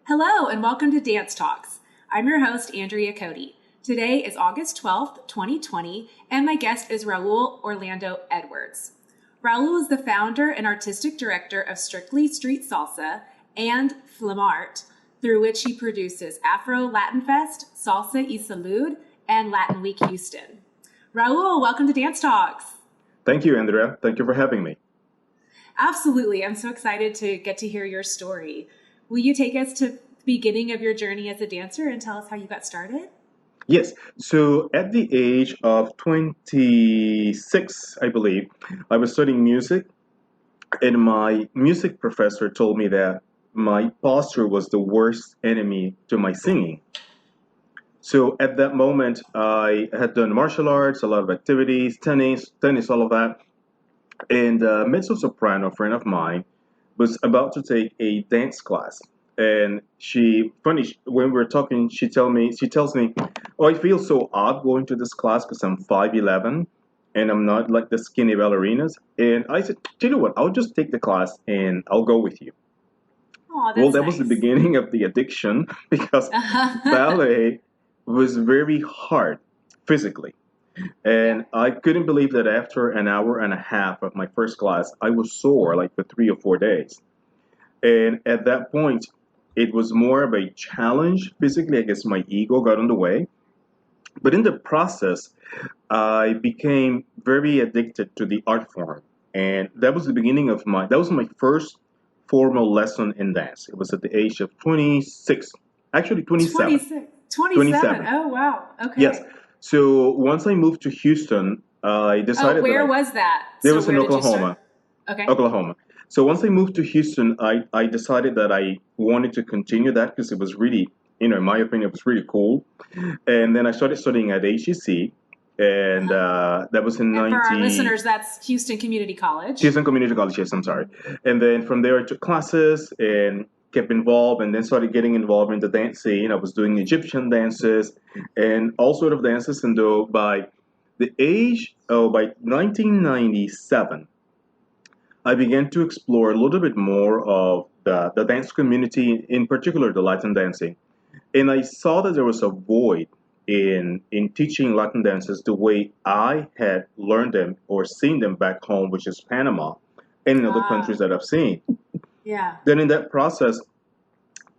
Hello, and welcome to Dance Talks. I'm your host, Andrea Cody. Today is August 12th, 2020, and my guest is Raul Orlando Edwards. Raul is the founder and artistic director of Strictly Street Salsa and Flamart, through which he produces Afro Latin Fest, Salsa y Salud, and Latin Week Houston. Raul, welcome to Dance Talks. Thank you, Andrea. Thank you for having me. Absolutely. I'm so excited to get to hear your story. Will you take us to the beginning of your journey as a dancer and tell us how you got started? Yes, so at the age of 26, I believe, I was studying music, and my music professor told me that my posture was the worst enemy to my singing. So at that moment, I had done martial arts, a lot of activities, tennis, all of that. And a mezzo soprano friend of mine was about to take a dance class. And when we were talking, she tells me, "Oh, I feel so odd going to this class because I'm 5'11", and I'm not like the skinny ballerinas." And I said, "Do you know what? I'll just take the class and I'll go with you." Oh, Well, that's that was the nice. beginning of the addiction because ballet was very hard physically. Yeah. And I couldn't believe that after an hour and a half of my first class, I was sore like for 3 or 4 days. And at that point, it was more of a challenge physically. I guess my ego got in the way. But in the process, I became very addicted to the art form. And that was my first formal lesson in dance. It was at the age of 26, actually 27. 26, 27. 27. Oh, wow. Yes. Okay. So once I moved to Houston, I Oh, decided that where was that? there So was in where did you start? Oklahoma. Okay. Oklahoma. So once I moved to Houston, I decided that I wanted to continue that because it was really, in my opinion, it was really cool. And then I started studying at HEC, and Uh-huh. that was in And for our 90 listeners, that's Houston Community College. Houston Community College. Yes, I'm sorry. And then from there, I took classes and kept involved, and then started getting involved in the dance scene. I was doing Egyptian dances and all sort of dances. And though by 1997, I began to explore a little bit more of the dance community, in particular the Latin dancing. And I saw that there was a void in teaching Latin dances the way I had learned them or seen them back home, which is Panama, and in other countries Ah, that I've seen. yeah. Then in that process,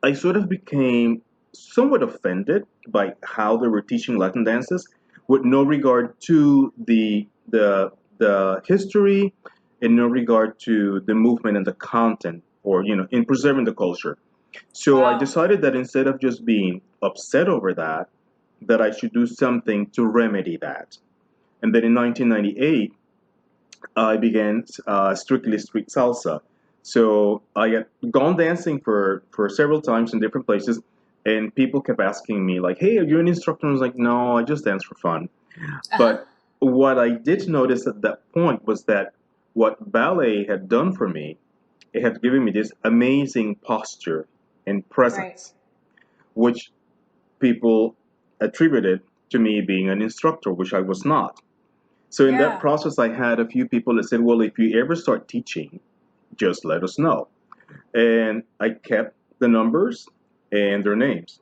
I sort of became somewhat offended by how they were teaching Latin dances, with no regard to the history, and no regard to the movement and the content, or in preserving the culture. So I Wow. decided that instead of just being upset over that, that I should do something to remedy that. And then in 1998, I began Strictly Street Salsa. So I had gone dancing for several times in different places, and people kept asking me like, "Hey, are you an instructor?" I was like, "No, I just dance for fun." Uh-huh. But what I did notice at that point was that what ballet had done for me, it had given me this amazing posture and Right. presence, which people attributed to me being an instructor, which I was not. So in that Yeah. process, I had a few people that said, "Well, if you ever start teaching, just let us know." And I kept the numbers and their names.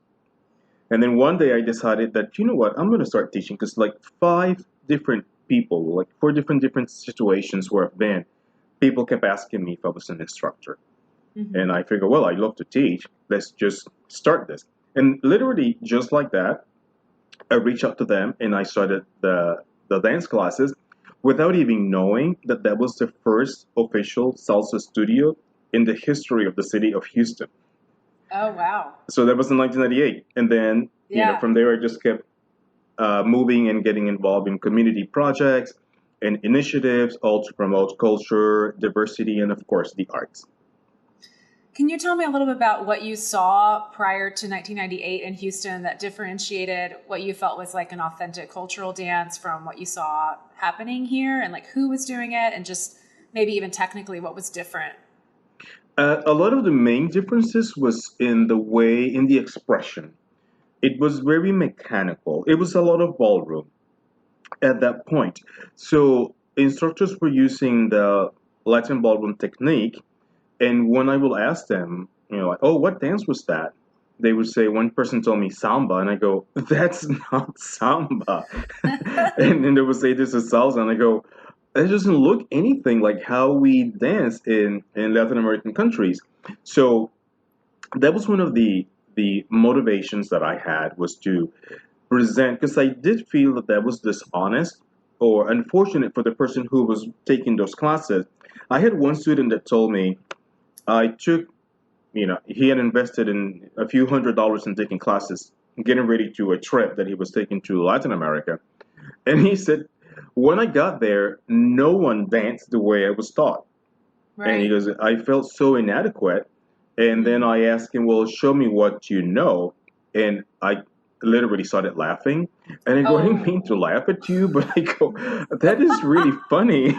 And then one day I decided that, you know what, I'm going to start teaching because like five different people, like four different situations where I've been, people kept asking me if I was an instructor. Hmm. And I figured, well, I love to teach. Let's just start this. And literally, just like that, I reached out to them and I started the dance classes without even knowing that that was the first official salsa studio in the history of the city of Houston. Oh, wow. So that was in 1998. And then, Yeah. from there, I just kept moving and getting involved in community projects and initiatives, all to promote culture, diversity, and of course, the arts. Can you tell me a little bit about what you saw prior to 1998 in Houston that differentiated what you felt was like an authentic cultural dance from what you saw happening here, and like who was doing it, and just maybe even technically what was different? A lot of the main differences was in the expression. It was very mechanical. It was a lot of ballroom at that point. So instructors were using the Latin ballroom technique, and when I will ask them, like, "Oh, what dance was that?" they would say, one person told me samba, and I go, that's not samba. And then they would say, this is salsa, and I go, it doesn't look anything like how we dance in Latin American countries. So that was one of the motivations that I had, was to present, because I did feel that that was dishonest or unfortunate for the person who was taking those classes. I had one student that told me, I took, he had invested in a few $100s in taking classes, getting ready to a trip that he was taking to Latin America. And he said, when I got there, no one danced the way I was taught. And he Right. goes, I felt so inadequate. And then Mm. I asked him, well, show me what you know. And I literally started laughing. And I go, I didn't mean Oh, to laugh at you, but I go, that is really funny.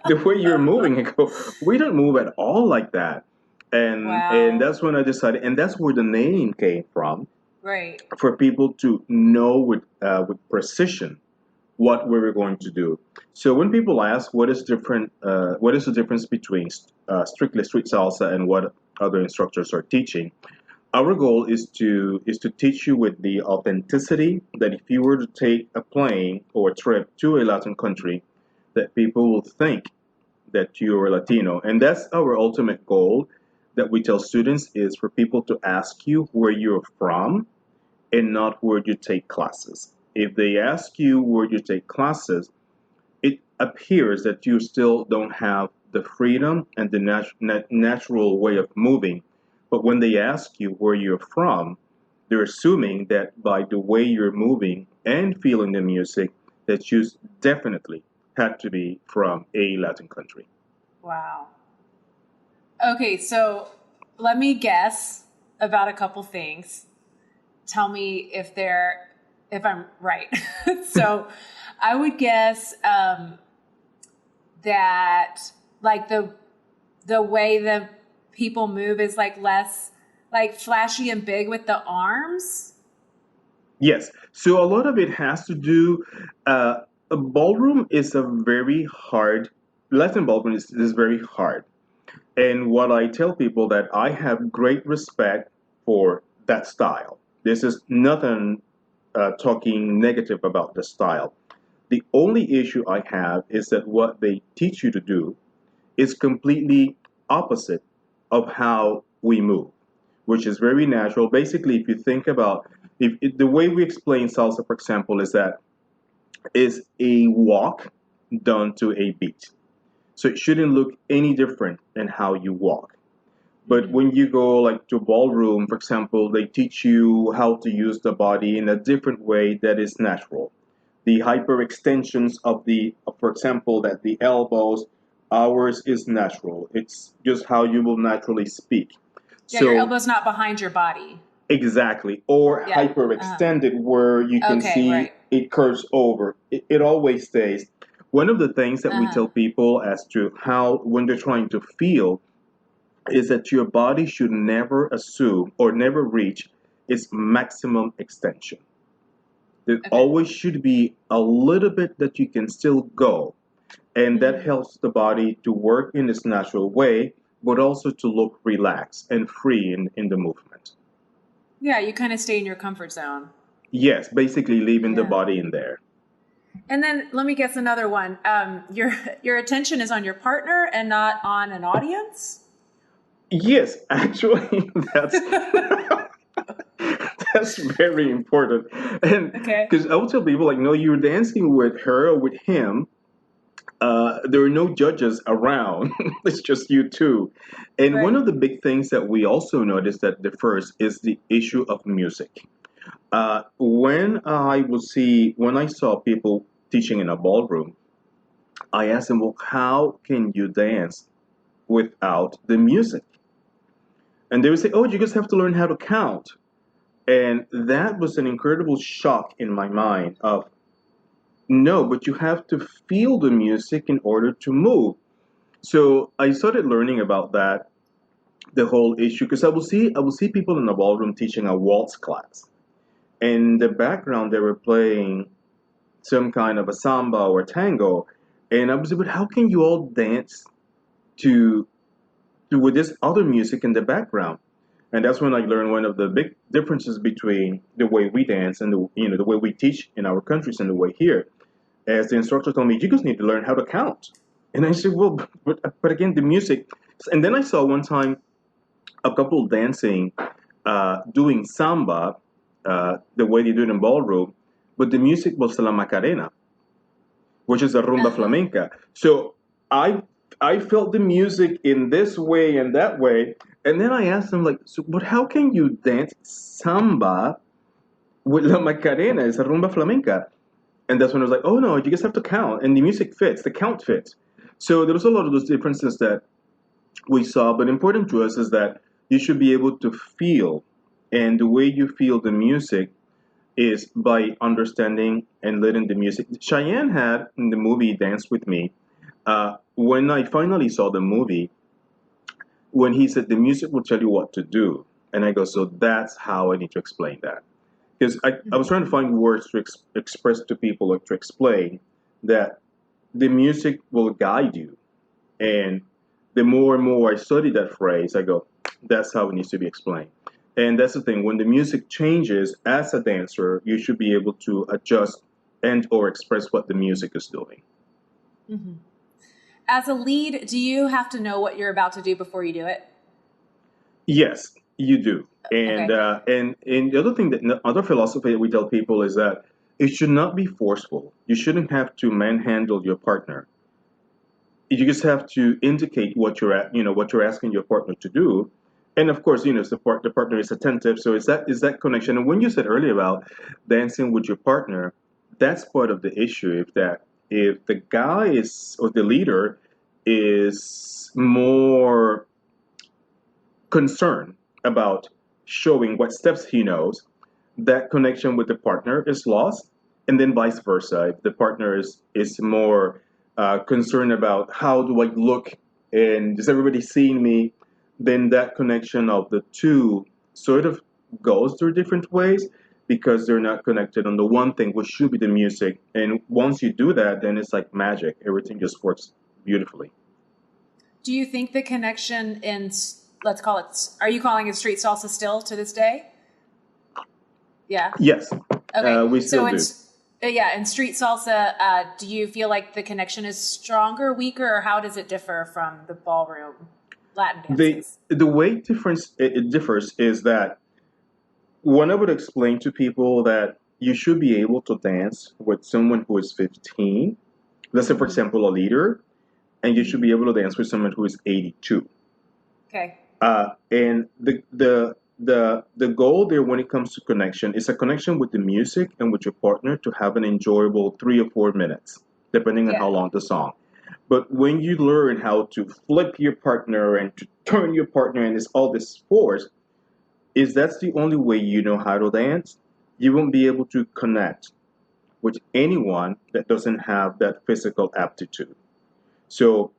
The way you're moving. I go, we don't move at all like that. And wow. that's when I decided, and that's where the name came from, Right. for people to know with precision what we were going to do. So when people ask what is the difference between strictly street salsa and what other instructors are teaching, our goal is to teach you with the authenticity that if you were to take a plane or a trip to a Latin country, that people will think that you are Latino, and that's our ultimate goal. That we tell students is for people to ask you where you're from and not where you take classes. If they ask you where you take classes, it appears that you still don't have the freedom and the natural way of moving. But when they ask you where you're from, they're assuming that by the way you're moving and feeling the music, that you definitely had to be from a Latin country. Wow. Okay, so let me guess about a couple things. Tell me if I'm right. So I would guess that like the way the people move is like less like flashy and big with the arms. Yes. So a lot of it has to do. A ballroom is a very hard. Latin ballroom is very hard. And what I tell people, that I have great respect for that style. This is nothing talking negative about the style. The only issue I have is that what they teach you to do is completely opposite of how we move, which is very natural. Basically, if you think about, if the way we explain salsa, for example, is that is a walk done to a beat. So it shouldn't look any different than how you walk. But Mm-hmm. when you go like to ballroom, for example, they teach you how to use the body in a different way that is natural. The hyperextensions of for example, that the elbows, ours is natural. It's just how you will naturally speak. Yeah, your So elbow's not behind your body. exactly, or Yeah. Uh-huh. hyperextended where you can Okay, see right. it curves over. It always stays. One of the things that we Uh-huh. tell people as to how, when they're trying to feel, is that your body should never assume or never reach its maximum extension. There Okay. always should be a little bit that you can still go, and that Mm. helps the body to work in its natural way, but also to look relaxed and free in the movement. Yeah, you kind of stay in your comfort zone. Yes, basically leaving the Yeah. body in there. And then let me guess another one. Your attention is on your partner and not on an audience. Yes, actually, that's that's very important. And Okay. because I would tell people, like, no, you're dancing with her or with him. There are no judges around. It's just you two. And one Right. of the big things that we also noticed that differs is the issue of music. When I saw people teaching in a ballroom, I asked them, well, how can you dance without the music? And they would say, oh, you just have to learn how to count. And that was an incredible shock in my mind of, no, but you have to feel the music in order to move. So I started learning about that, the whole issue, because I will see people in the ballroom teaching a waltz class. In the background they were playing some kind of a samba or tango. And I was like, but how can you all dance to with this other music in the background? And that's when I learned one of the big differences between the way we dance and the way we teach in our countries and the way here. As the instructor told me, you just need to learn how to count. And I said, well, but again, the music. And then I saw one time a couple dancing, doing samba, the way they do it in ballroom, but the music was la Macarena, which is a rumba Uh-huh. flamenca. So I I felt the music in this way and that way, and then I asked them like, so, but how can you dance samba with la Macarena? It's a rumba flamenca, and that's when I was like, oh no, you just have to count, and the music fits, the count fits. So there was a lot of those differences that we saw, but important to us is that you should be able to feel, and the way you feel the music is by understanding and letting the music. Cheyenne had in the movie Dance with Me. When I finally saw the movie, when he said the music will tell you what to do, and I go, so that's how I need to explain that. Because I was Mhm. trying to find words to express to people or to explain that the music will guide you. And the more and more I study that phrase, I go, that's how it needs to be explained. And that's the thing. When the music changes as a dancer, you should be able to adjust and or express what the music is doing. Mhm. As a lead, do you have to know what you're about to do before you do it? Yes, you do. And Okay. the other thing that the other philosophy that we tell people is that it should not be forceful. You shouldn't have to manhandle your partner. You just have to indicate what you're at, what you're asking your partner to do. And of course, if the partner is attentive, so is that connection. And when you said earlier about dancing with your partner, that's part of the issue. If the guy is or the leader is more concerned about showing what steps he knows, that connection with the partner is lost, and then vice versa. If the partner is more concerned about how do I look and is everybody seeing me, then that connection of the two sort of goes through different ways because they're not connected on the one thing, which should be the music. And once you do that, then it's like magic. Everything just works beautifully. Do you think the connection in, let's call it, are you calling it street salsa still to this day? Yeah. Yes, Okay. we So still do. yeah, in street salsa, do you feel like the connection is stronger, weaker, or how does it differ from the ballroom Latin The dances? the way it differs is that when I would explain to people that you should be able to dance with someone who is 15, let's say for Mm-hmm. example a leader, and you should Mm-hmm. be able to dance with someone who is 82. Okay. And the goal there when it comes to connection is a connection with the music and with your partner to have an enjoyable 3 or 4 minutes, depending on Yeah. how long the song. But when you learn how to flip your partner and to turn your partner and it's all this force, is that's the only way you know how to dance, you won't be able to connect with anyone that doesn't have that physical aptitude. So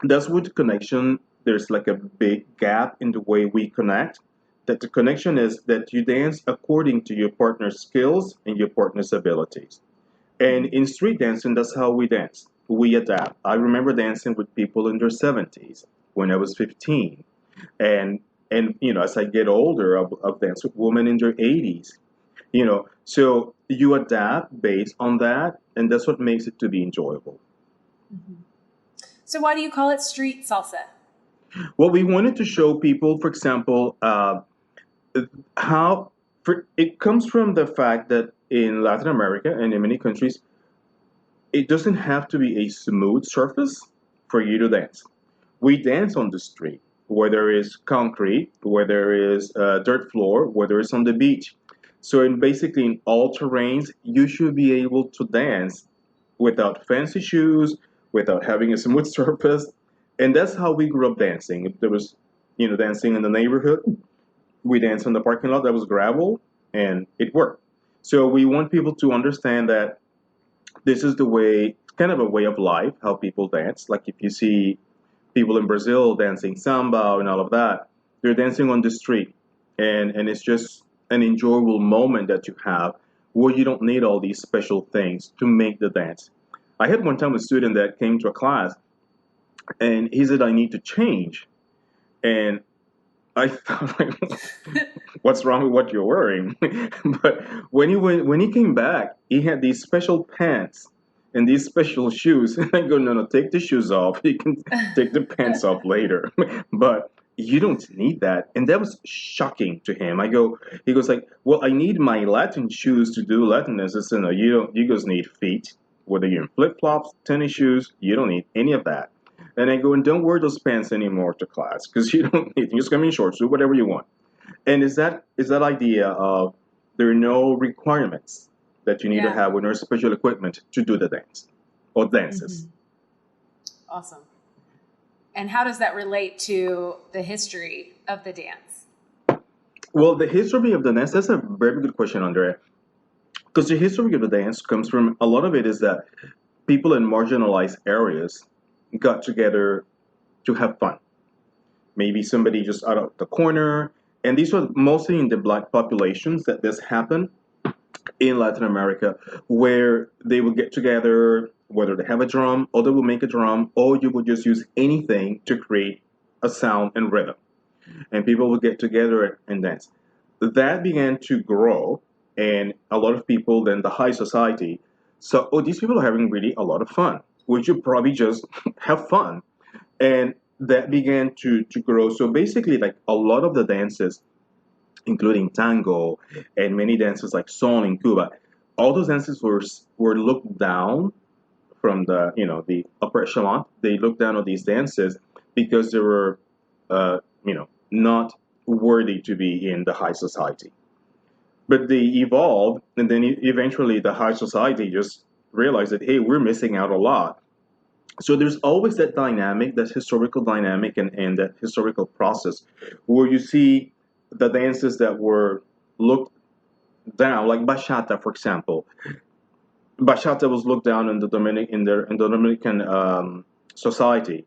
that's with connection. There's like a big gap in the way we connect. That the connection is that you dance according to your partner's skills and your partner's abilities. And Mm-hmm. in street dancing, that's how we dance. We adapt. I remember dancing with people in their 70s when I was 15. And as I get older, I've danced with women in their 80s. So you adapt based on that, and that's what makes it to be enjoyable. Mm-hmm. So why do you call it street salsa? Well, we wanted to show people, for example, how it comes from the fact that in Latin America and in many countries, it doesn't have to be a smooth surface for you to dance. We dance on the street, where there is concrete, where there is dirt floor, where there is on the beach. So, basically, in all terrains, you should be able to dance without fancy shoes, without having a smooth surface. And that's how we grew up dancing. If there was, dancing in the neighborhood, we danced in the parking lot that was gravel, and it worked. So, we want people to understand that this is the way, kind of a way of life, how people dance. Like if you see people in Brazil dancing samba and all of that. They're dancing on the street, and it's just an enjoyable moment that you have where you don't need all these special things to make the dance. I had one time a student that came to a class and he said, "I need to change," and I thought, like, what's wrong with what you're wearing? But when he came back, he had these special pants and these special shoes. And I go, no, no, take the shoes off. You can take the pants off later. But you don't need that. And that was shocking to him. He goes like, well, I need my Latin shoes to do Latin. I said, no, you don't. You guys need feet. Whether you're in flip flops, tennis shoes, you don't need any of that. And I go, and don't wear those pants anymore to class because you don't need. You just come in shorts, do whatever you want. And is that idea of there are no requirements that you need to Yeah. have with no special equipment to do the dance or dances. Hmm. Awesome. And how does that relate to the history of the dance? Well, the history of the dance, that's a very good question, Andrea. Because the history of the dance comes from a lot of it is that people in marginalized areas got together to have fun. Maybe somebody just out of the corner. And these were mostly in the black populations that this happened in Latin America, where they would get together, whether they have a drum or they will make a drum, or you would just use anything to create a sound and rhythm. And people would get together and dance. That began to grow, and a lot of people, then the high society, so, oh, these people are having really a lot of fun. We should probably just have fun. And that began to grow. So basically, like a lot of the dances, including tango and many dances like son in Cuba, all those dances were looked down from the upper echelon. They looked down on these dances because they were not worthy to be in the high society. But they evolved, and then eventually the high society just realized that, hey, we're missing out a lot. So there's always that dynamic, that historical dynamic, and that historical process where you see the dances that were looked down, like bachata, for example. Bachata was looked down in the Dominican society,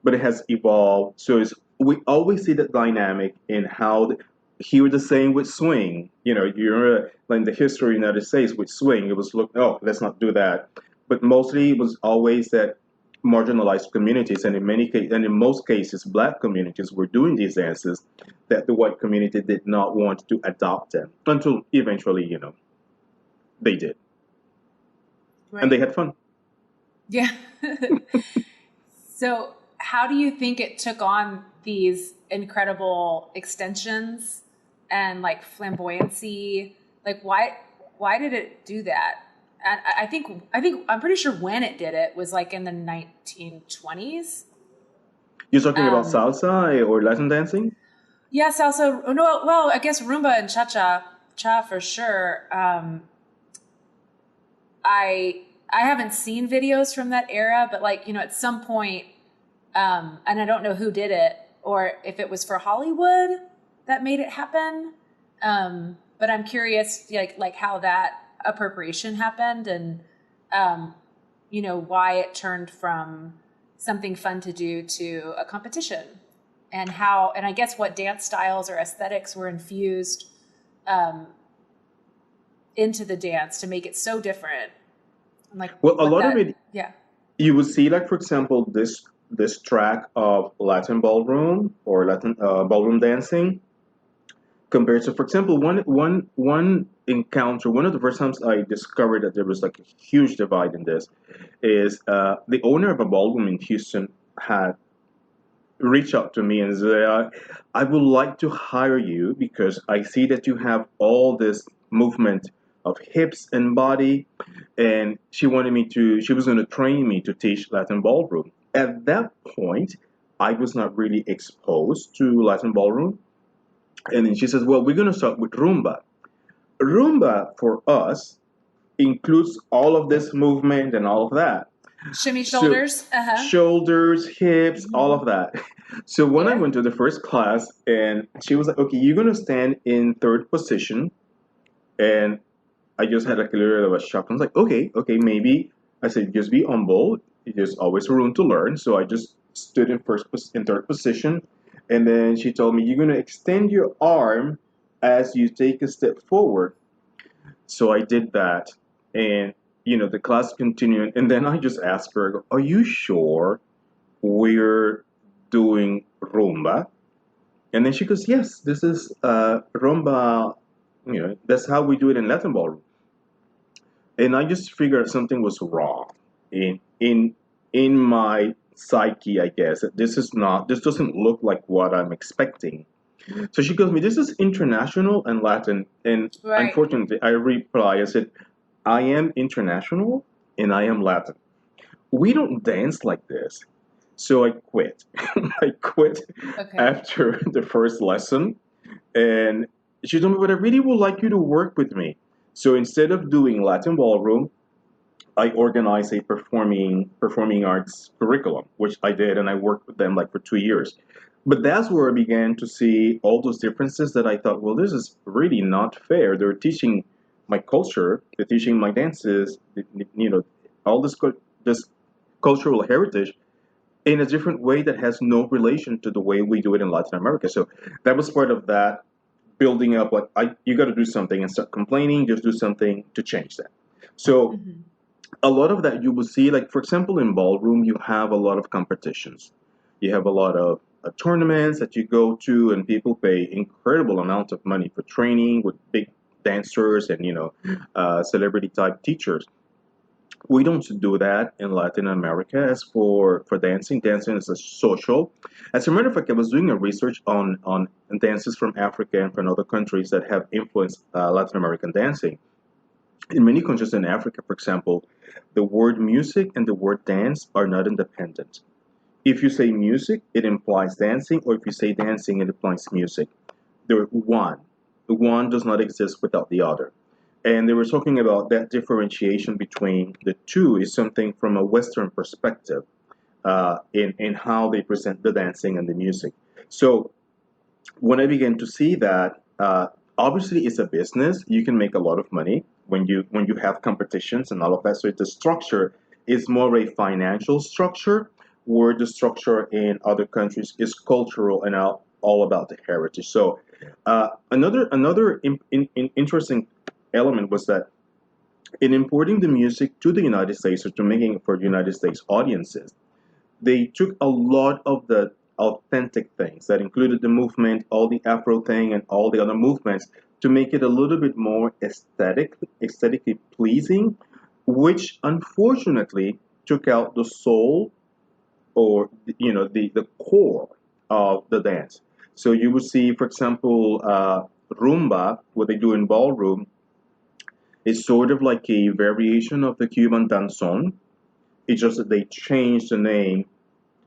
but it has evolved. So we always see that dynamic in how here the same with swing. You're like the history of the United States with swing. It was look, oh, let's not do that. But mostly it was always that marginalized communities, and in most cases, black communities were doing these dances that the white community did not want to adopt them until eventually, they did, and they Right. had fun. Yeah. So, how do you think it took on these incredible extensions and like flamboyancy? Like, why did it do that? And I think I'm pretty sure when it did it was like in the 1920s. You're talking about Um, salsa or Latin dancing? yeah, salsa. Oh, no, well, I guess rumba and cha for sure. I haven't seen videos from that era, but like at some point, and I don't know who did it or if it was for Hollywood that made it happen. But I'm curious, like how that appropriation happened, and why it turned from something fun to do to a competition, and I guess what dance styles or aesthetics were infused um, into the dance to make it so different, and like Well, a what lot of that, it yeah. you would see, like for example, this track of Latin ballroom or Latin ballroom dancing compared to, for example, one encounter. One of the first times I discovered that there was like a huge divide in this is the owner of a ballroom in Houston had reached out to me and said, I would like to hire you because I see that you have all this movement of hips and body, and she was going to train me to teach Latin ballroom. At that point, I was not really exposed to Latin ballroom. And then she says, well, we're going to start with rumba. Rumba for us includes all of this movement and all of that. Shimmy So shoulders. Uh-huh. shoulders, hips, all Hmm. of that. So when I Yeah. went to the first class, and she was like, okay, you're going to stand in third position. And I just had like a little bit of a shock. I was like, okay, maybe. I said, just be humble. There's always room to learn. So I just stood in third position. And then she told me, you're going to extend your arm as you take a step forward. So I did that. And, the class continued. And then I just asked her, I go, are you sure we're doing rumba? And then she goes, yes, this is rumba. That's how we do it in Latin ballroom. And I just figured something was wrong in my psyche, I guess. This doesn't look like what I'm expecting. So she goes me, this is international and Latin. And Right. unfortunately, I reply, I said, I am international and I am Latin. We don't dance like this. So I quit. I quit Okay. after the first lesson. And she told me, but I really would like you to work with me. So instead of doing Latin ballroom, I organized a performing arts curriculum, which I did, and I worked with them like for 2 years. But that's where I began to see all those differences that I thought, well, this is really not fair. They're teaching my culture, they're teaching my dances, all this cultural heritage in a different way that has no relation to the way we do it in Latin America. So that was part of that building up. Like, you got to do something and start complaining. Just do something to change that. So Hmm. a lot of that you will see, like for example, in ballroom, you have a lot of competitions. You have a lot of tournaments that you go to, and people pay incredible amounts of money for training with big dancers and celebrity type teachers. We don't do that in Latin America. As for dancing, dancing is a social. As a matter of fact, I was doing a research on dances from Africa and from other countries that have influenced Latin American dancing. In many countries in Africa, for example, the word music and the word dance are not independent. If you say music, it implies dancing, or if you say dancing, it implies music. They're one. One does not exist without the other. And they were talking about that differentiation between the two is something from a Western perspective in how they present the dancing and the music. So when I began to see that, obviously it's a business. You can make a lot of money when you have competitions and all of that. So the structure is more a financial structure, where the structure in other countries is cultural and all about the heritage. So another interesting element was that in importing the music to the United States or to making it for United States audiences, they took a lot of the authentic things that included the movement, all the Afro thing, and all the other movements to make it a little bit more aesthetically pleasing, which unfortunately took out the soul, or the core of the dance. So you would see, for example, rumba, what they do in ballroom, is sort of like a variation of the Cuban danzón. It's just that they changed the name,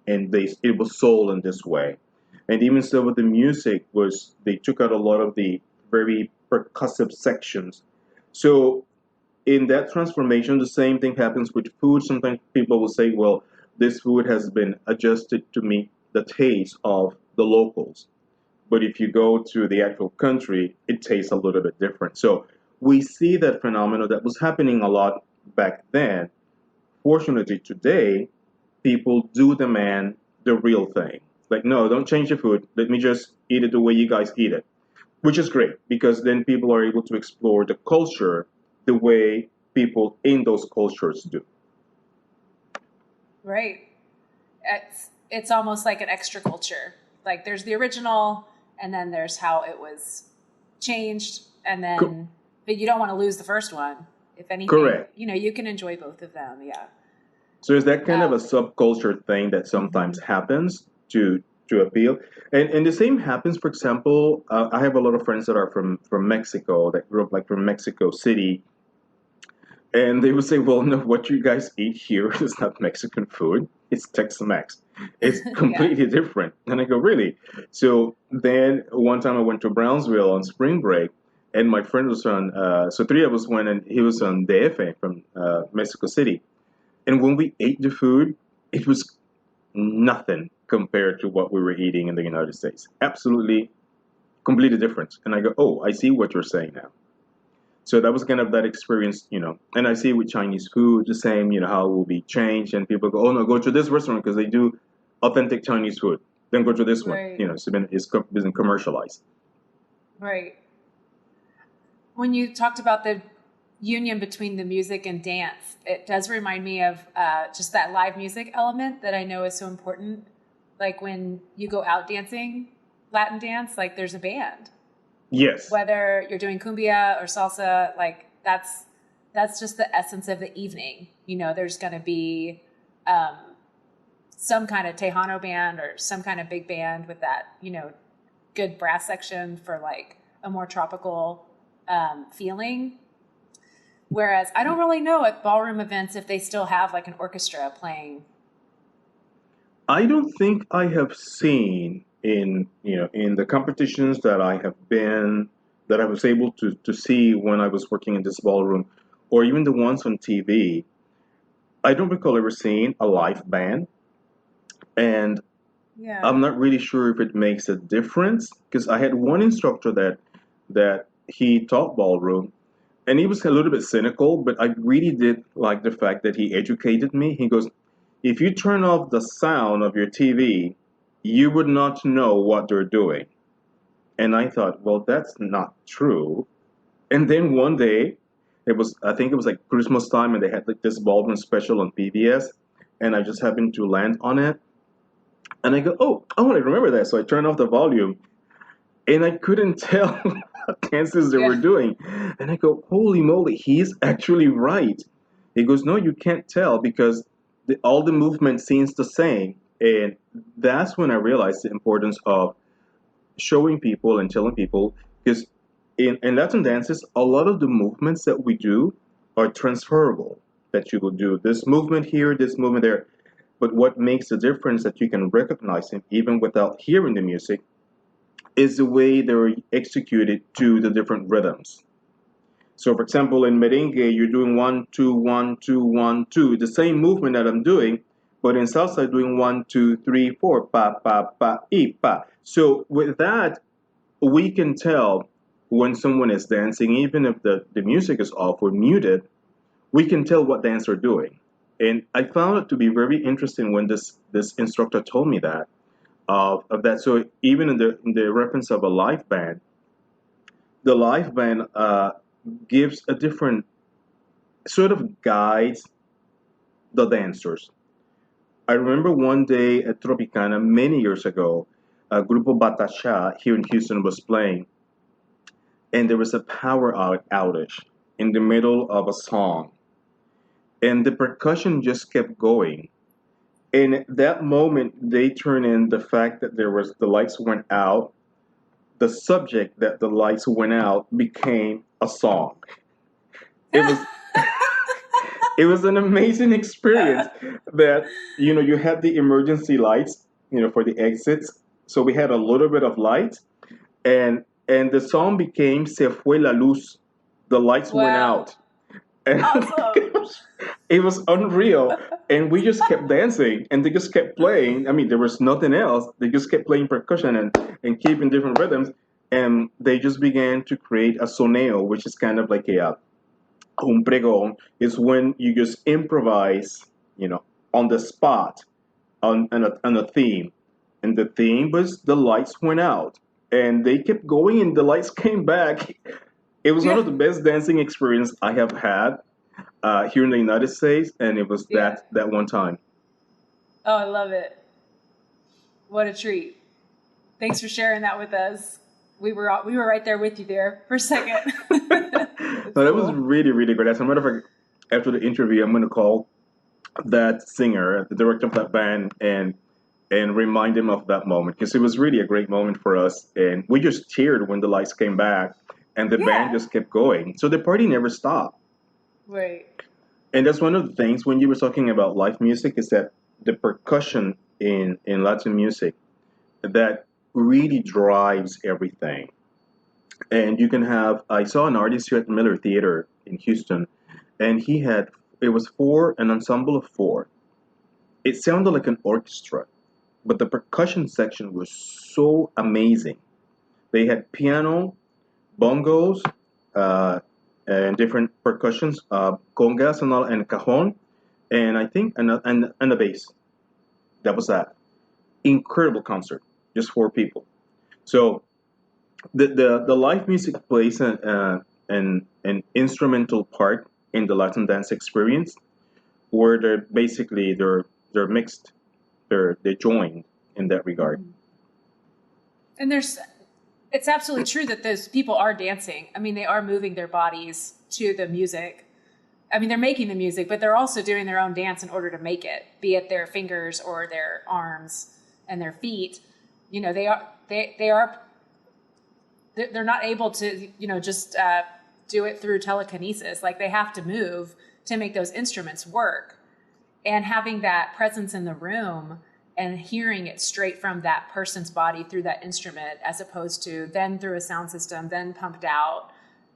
and it was sold in this way. And even so, with the music, was they took out a lot of the very percussive sections. So in that transformation, the same thing happens with food. Sometimes people will say, well, this food has been adjusted to meet the taste of the locals. But if you go to the actual country, it tastes a little bit different. So we see that phenomenon that was happening a lot back then. Fortunately, today, people do demand the real thing. Like, no, don't change the food. Let me just eat it the way you guys eat it, which is great because then people are able to explore the culture the way people in those cultures do. Right. It's almost like an extra culture. Like there's the original, and then there's how it was changed, and Co- then but you don't want to lose the first one. If anything, Correct. you can enjoy both of them. Yeah. So is that kind of a Um, subculture thing that sometimes mhm. happens to appeal? And the same happens, for example, I have a lot of friends that are from Mexico that grew up like from Mexico City. And they would say, well, no, what you guys eat here is not Mexican food. It's Tex-Mex. It's Yeah. completely different. And I go, really? So then one time I went to Brownsville on spring break, and my friend was so three of us went, and he was on DF from Mexico City. And when we ate the food, it was nothing compared to what we were eating in the United States. Absolutely, completely different. And I go, oh, I see what you're saying now. So that was kind of that experience. And I see with Chinese food the same, how it will be changed, and people go, oh no, go to this restaurant because they do authentic Chinese food. Then go to this one. Right. It's been commercialized. Right. When you talked about the union between the music and dance, it does remind me of just that live music element that I know is so important. Like when you go out dancing, Latin dance, like there's a band. Yes. Whether you're doing cumbia or salsa, like that's just the essence of the evening. You know, there's going to be some kind of Tejano band or some kind of big band with that, you know, good brass section for like a more tropical feeling. Whereas I don't really know at ballroom events if they still have like an orchestra playing. I don't think I have seen in in the competitions that I have been that I was able to see when I was working in this ballroom, or even the ones on TV. I don't recall ever seeing a live band, and Yeah. I'm not really sure if it makes a difference because I had one instructor that he taught ballroom, and he was a little bit cynical, but I really did like the fact that he educated me. He goes, if you turn off the sound of your TV, you would not know what they're doing. And I thought, well, that's not true. And then one day, I think it was like Christmas time, and they had like this ballroom special on PBS, and I just happened to land on it, and I go, oh, I remember that. So I turned off the volume, and I couldn't tell what dances they were Yeah. doing. And I go, holy moly, he's actually right. He goes, no, you can't tell because all the movement seems the same. And that's when I realized the importance of showing people and telling people, because in Latin dances, a lot of the movements that we do are transferable. That you will do this movement here, this movement there. But what makes the difference that you can recognize them even without hearing the music is the way they're executed to the different rhythms. So, for example, in merengue, you're doing 1, 2, 1, 2, 1, 2, the same movement that I'm doing, but in salsa, I'm doing 1, 2, 3, 4, pa, pa, pa, y, pa. So, with that, we can tell when someone is dancing, even if the music is off or muted, we can tell what dance they're doing. And I found it to be very interesting when this instructor told me that of that. So even in the reference of a live band, the live band gives a different sort of guides the dancers. I remember one day at Tropicana many years ago, a Grupo Batasha here in Houston was playing, and there was a outage in the middle of a song, and the percussion just kept going. And at that moment, they turned in the fact that the lights went out. The subject that the lights went out became a song. It was it was an amazing experience that you had the emergency lights for the exits, so we had a little bit of light, and the song became Se fue la luz, the lights went Wow. out, and Awesome. it was unreal, and we just kept dancing and they just kept playing. I mean, there was nothing else. They just kept playing percussion and keeping different rhythms, and they just began to create a soneo, which is kind of like un pregón. Is when you just improvise, on the spot on a theme, and the theme was the lights went out, and they kept going, and the lights came back. It was one Yeah. of the best dancing experience I have had here in the United States, and it was Yeah. that one time. Oh, I love it. What a treat. Thanks for sharing that with us. We were right there with you there for a second. So It's that was cool. really, really great. As a matter of fact, after the interview, I'm going to call that singer, the director of that band, and remind him of that moment because it was really a great moment for us, and we just cheered when the lights came back, and the band Yeah. just kept going. So the party never stopped. Right. And that's one of the things when you were talking about live music is that the percussion in Latin music that really drives everything. And you can have, I saw an artist here at Miller Theater in Houston, and it was an ensemble of four. It sounded like an orchestra, but the percussion section was so amazing. They had piano, bongos, uh, and different percussions, congas and cajon, and I think and a bass. That was that. Incredible concert, just four people. So the live music plays an instrumental part in the Latin dance experience, where they're mixed, they joined in that regard. Mhm. And it's absolutely true that those people are dancing. I mean, they are moving their bodies to the music. I mean, they're making the music, but they're also doing their own dance in order to make it, be it their fingers or their arms and their feet. You know, they're not able to, just do it through telekinesis. Like, they have to move to make those instruments work. And having that presence in the room and hearing it straight from that person's body through that instrument, as opposed to then through a sound system, then pumped out,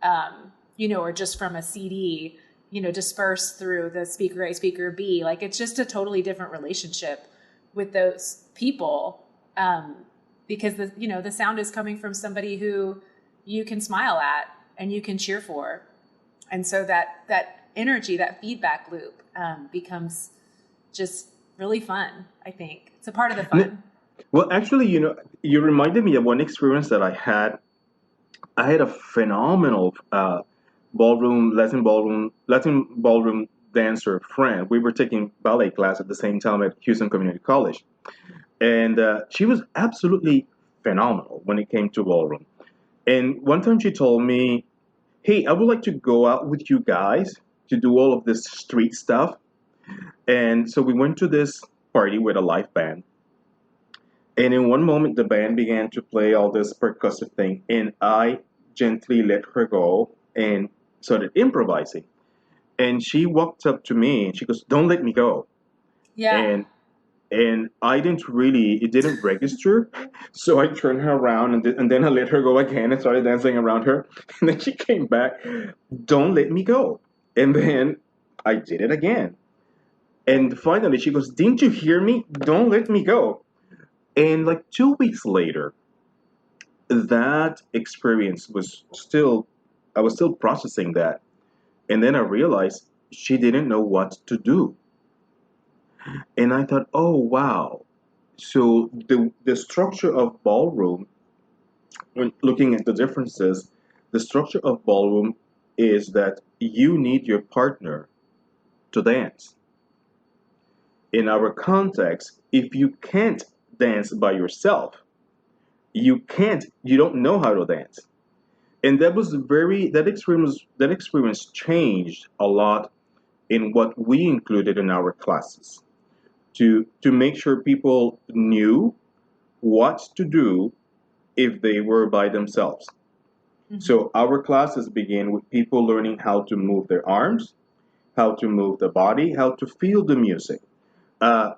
or just from a CD, dispersed through the speaker A, speaker B. Like, it's just a totally different relationship with those people, because the sound is coming from somebody who you can smile at and you can cheer for. And so that energy, that feedback loop, becomes just really fun. I think it's a part of the fun. Well, actually, you reminded me of one experience that I had. I had a phenomenal Latin ballroom dancer friend. We were taking ballet class at the same time at Houston Community College, and she was absolutely phenomenal when it came to ballroom. And one time she told me, "Hey, I would like to go out with you guys to do all of this street stuff." And so we went to this party with a live band. And in one moment, the band began to play all this percussive thing, and I gently let her go and started improvising. And she walked up to me and she goes, "Don't let me go." Yeah. And I didn't really, it didn't register. So I turned her around and then I let her go again and started dancing around her. And then she came back, "Don't let me go." And then I did it again. And finally she goes, "Didn't you hear me? Don't let me go." And like 2 weeks later, that experience I was still processing that. And then I realized she didn't know what to do. And I thought, oh, wow. So the structure of ballroom, when looking at the differences, the structure of ballroom is that you need your partner to dance. In our context, if you can't dance by yourself, you don't know how to dance. And that experience changed a lot in what we included in our classes to make sure people knew what to do if they were by themselves. Mm-hmm. So our classes begin with people learning how to move their arms, how to move the body, how to feel the music. Uh,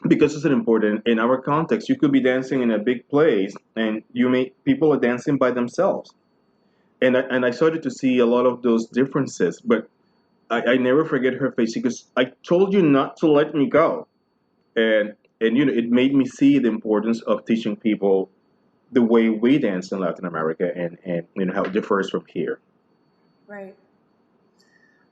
because it's important in our context. You could be dancing in a big place, and people are dancing by themselves. And I started to see a lot of those differences, but I never forget her face because I told you not to let me go, and it made me see the importance of teaching people the way we dance in Latin America and how it differs from here. Right.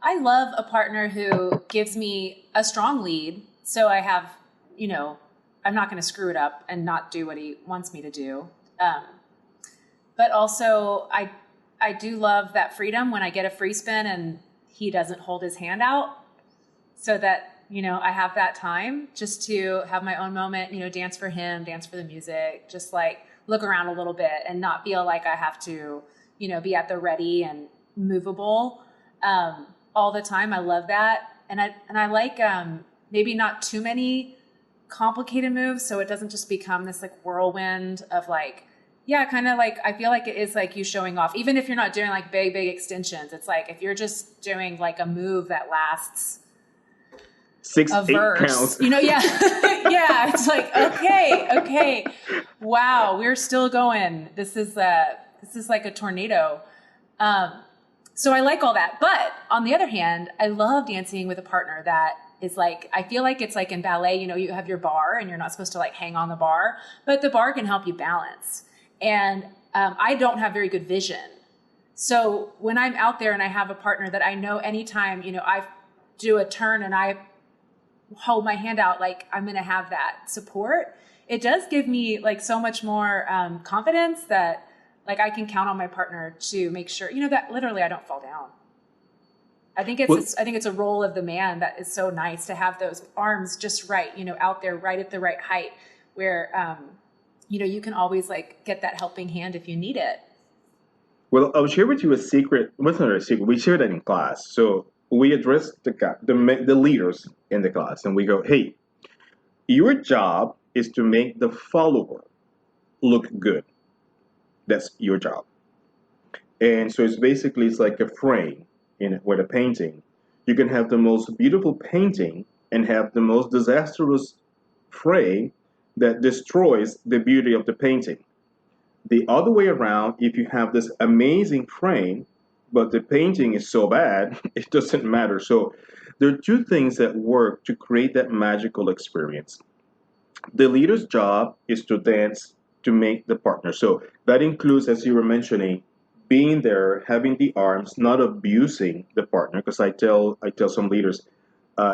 I love a partner who gives me a strong lead, so I have, I'm not going to screw it up and not do what he wants me to do. But also, I do love that freedom when I get a free spin and he doesn't hold his hand out, so that I have that time just to have my own moment, dance for him, dance for the music, just like look around a little bit and not feel like I have to, be at the ready and movable all the time. I love that. And I like maybe not too many complicated moves, so it doesn't just become this like whirlwind of like, yeah, kind of like, I feel like it is like you showing off, even if you're not doing like big extensions. It's like if you're just doing like a move that lasts 6, a 8 verse, counts. yeah. Yeah, it's like, okay, wow, we're still going. This is like a tornado. So I like all that. But on the other hand, I love dancing with a partner that is like, I feel like it's like in ballet, you have your bar and you're not supposed to like hang on the bar, but the bar can help you balance. And I don't have very good vision. So when I'm out there and I have a partner that I know anytime, I do a turn and I hold my hand out, like I'm going to have that support, it does give me like so much more confidence that like I can count on my partner to make sure, that literally I don't fall down. I think it's a role of the man that is so nice to have those arms just right, out there, right at the right height, where you can always like get that helping hand if you need it. Well, I'll share with you a secret. What's not a secret? We share that in class. So we address the leaders in the class, and we go, "Hey, your job is to make the follower look good. That's your job." And so it's like a frame in with a painting. You can have the most beautiful painting and have the most disastrous frame that destroys the beauty of the painting. The other way around, if you have this amazing frame, but the painting is so bad, it doesn't matter. So there are two things that work to create that magical experience. The leader's job is to dance to make the partner. So that includes, as you were mentioning, being there, having the arms, not abusing the partner. Because I tell some leaders,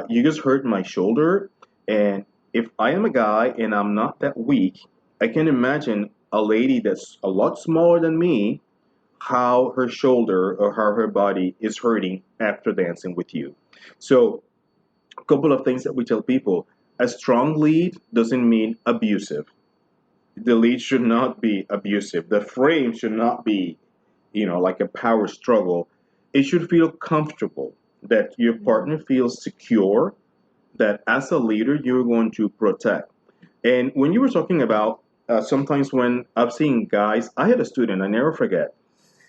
you just hurt my shoulder, and if I am a guy and I'm not that weak, I can imagine a lady that's a lot smaller than me, how her shoulder or how her body is hurting after dancing with you. So a couple of things that we tell people: a strong lead doesn't mean abusive. The lead should not be abusive. The frame should not be, like a power struggle. It should feel comfortable, that your partner feels secure, that as a leader you're going to protect. And when you were talking about sometimes when I've seen guys, I had a student I never forget,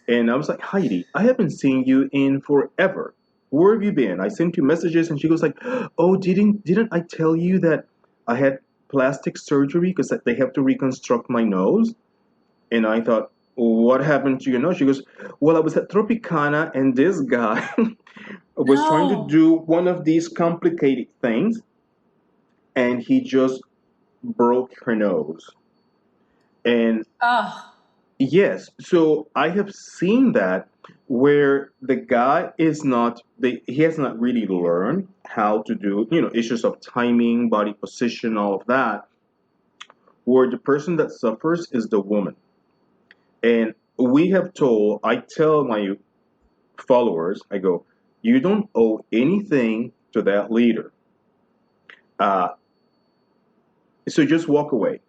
and I was like, Heidi, I haven't seen you in forever. Where have you been? I sent you messages, and she goes like, oh, didn't I tell you that I had plastic surgery because they have to reconstruct my nose? And I thought, what happened to your nose? She goes, well, I was at Tropicana, and this guy was trying to No. do one of these complicated things, and he just broke her nose. And Oh, yes, so I have seen that where the guy he has not really learned how to do, issues of timing, body position, all of that, where the person that suffers is the woman. And I tell my followers, I go, you don't owe anything to that leader. Uh, so just walk away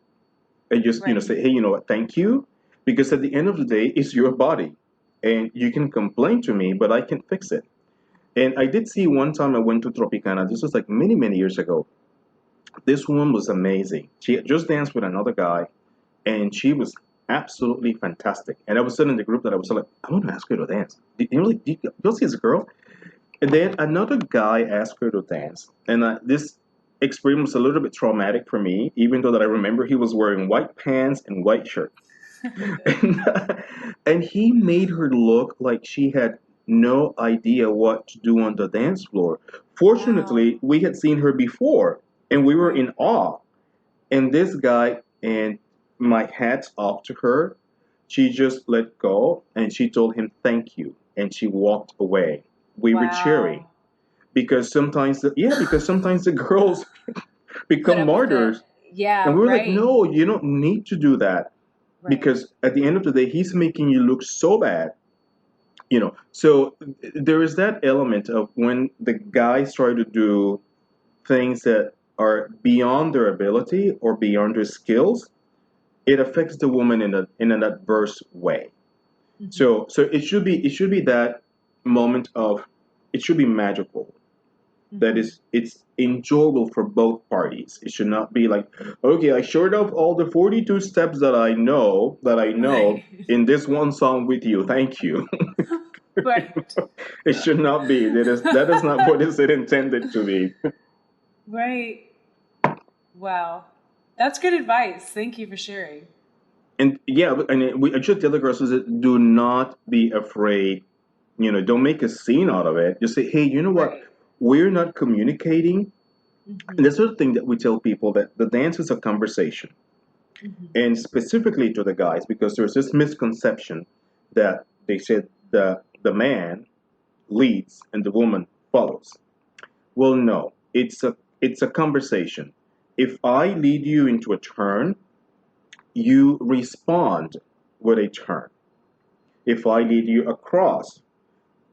and just, right. say, hey, you know what, thank you. Because at the end of the day, it's your body. And you can complain to me, but I can fix it. And I did see one time I went to Tropicana. This was like many, many years ago. This woman was amazing. She had just danced with another guy, and she was absolutely fantastic. And I was sitting in the group that I was like, I want to ask her to dance. Do you see this girl? And then another guy asked her to dance. And this experience was a little bit traumatic for me, even though that I remember he was wearing white pants and white shirt. and, and he made her look like she had no idea what to do on the dance floor. Wow. Fortunately, we had seen her before, and we were Right. in awe. And this guy, and my hat's off to her, she just let go and she told him thank you, and she walked away. We were cheering Wow. because sometimes the girls Put become up with it. martyrs, and Yeah, we were like, right. no, you don't need to do that, Right. because at the end of the day he's making you look so bad. So there is that element of when the guys try to do things that are beyond their ability or beyond their skills, it affects the woman in an adverse way. Hmm. So it should be that moment of, it should be magical, that Hmm. is, it's enjoyable for both parties. It should not be like, okay, I showed off all the 42 steps that I know Right. in this one song with you, thank you. Right. It should not be. That is not what is it intended to be. Right. Wow. That's good advice. Thank you for sharing. And yeah, I just tell the girls is that do not be afraid. Don't make a scene out of it. Just say, hey, you know what? Right. We're not communicating. And Hmm. that's the thing that we tell people, that the dance is a conversation, Hmm. and specifically to the guys, because there's this misconception that they said the man leads and the woman follows. Well, no, it's a conversation. If I lead you into a turn, you respond with a turn. If I lead you across,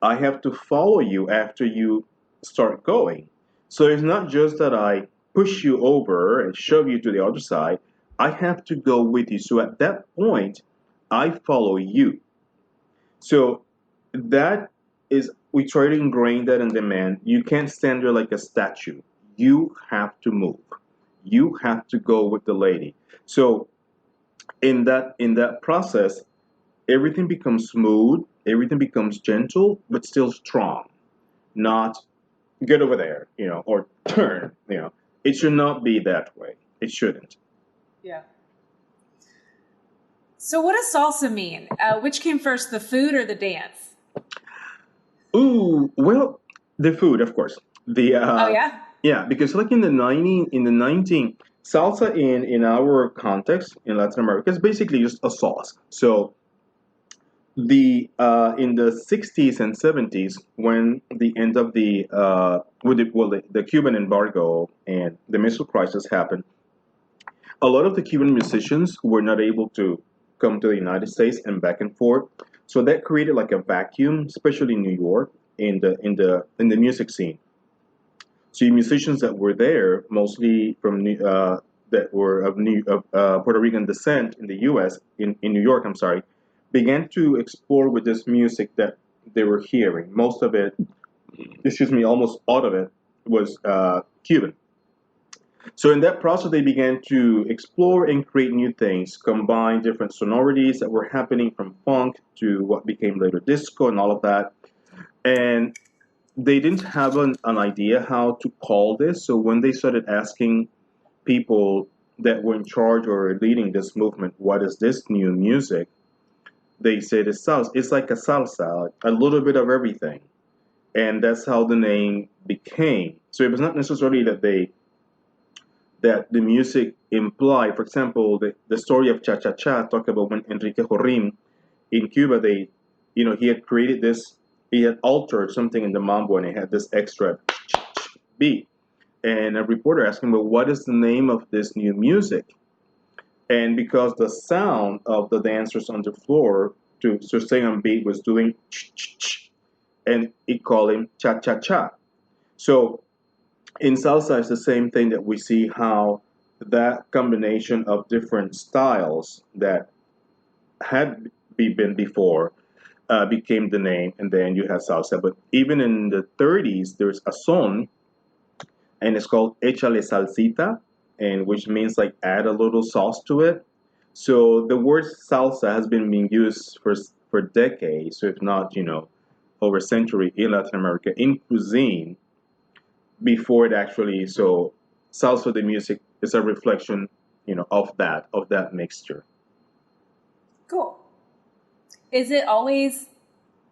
I have to follow you after you start going. So it's not just that I push you over and shove you to the other side. I have to go with you. So at that point, I follow you. So that is, we try to ingrain that in the man. You can't stand there like a statue. You have to move. You have to go with the lady. So in that process, everything becomes smooth, everything becomes gentle, but still strong. Not get over there, or turn. It should not be that way. It shouldn't. Yeah. So what does salsa mean? Which came first, the food or the dance? Ooh, well, the food, of course. The Oh yeah. Yeah, because like in the 19 salsa in our context in Latin America is basically just a sauce. So the in the 60s and 70s, when the end of the with the, well the Cuban embargo and the missile crisis happened, a lot of the Cuban musicians were not able to come to the United States and back and forth. So that created like a vacuum, especially in New York, in the music scene. So musicians that were there, mostly that were of Puerto Rican descent in the U.S. in New York, I'm sorry, began to explore with this music that they were hearing. Most of it, excuse me, almost all of it was Cuban. So in that process, they began to explore and create new things, combine different sonorities that were happening from funk to what became later disco and all of that. And they didn't have an idea how to call this. So when they started asking people that were in charge or leading this movement, what is this new music? They said it's salsa. It's like a salsa, a little bit of everything. And that's how the name became. So it was not necessarily that the music implied. For example, the story of Cha Cha Cha talked about when Enrique Jorrin in Cuba, he had created this, he had altered something in the mambo and it had this extra beat. And a reporter asked him, well, what is the name of this new music? And because the sound of the dancers on the floor to sustain on beat was doing and he called him cha cha cha. So in salsa, it's the same thing that we see how that combination of different styles that had been before became the name, and then you have salsa. But even in the 30s, there's a song, and it's called Échale Salsita, and which means like add a little sauce to it. So the word salsa has been being used for decades, so if not, over a century in Latin America in cuisine before it actually. So salsa, the music, is a reflection, of that mixture. Cool. Is it always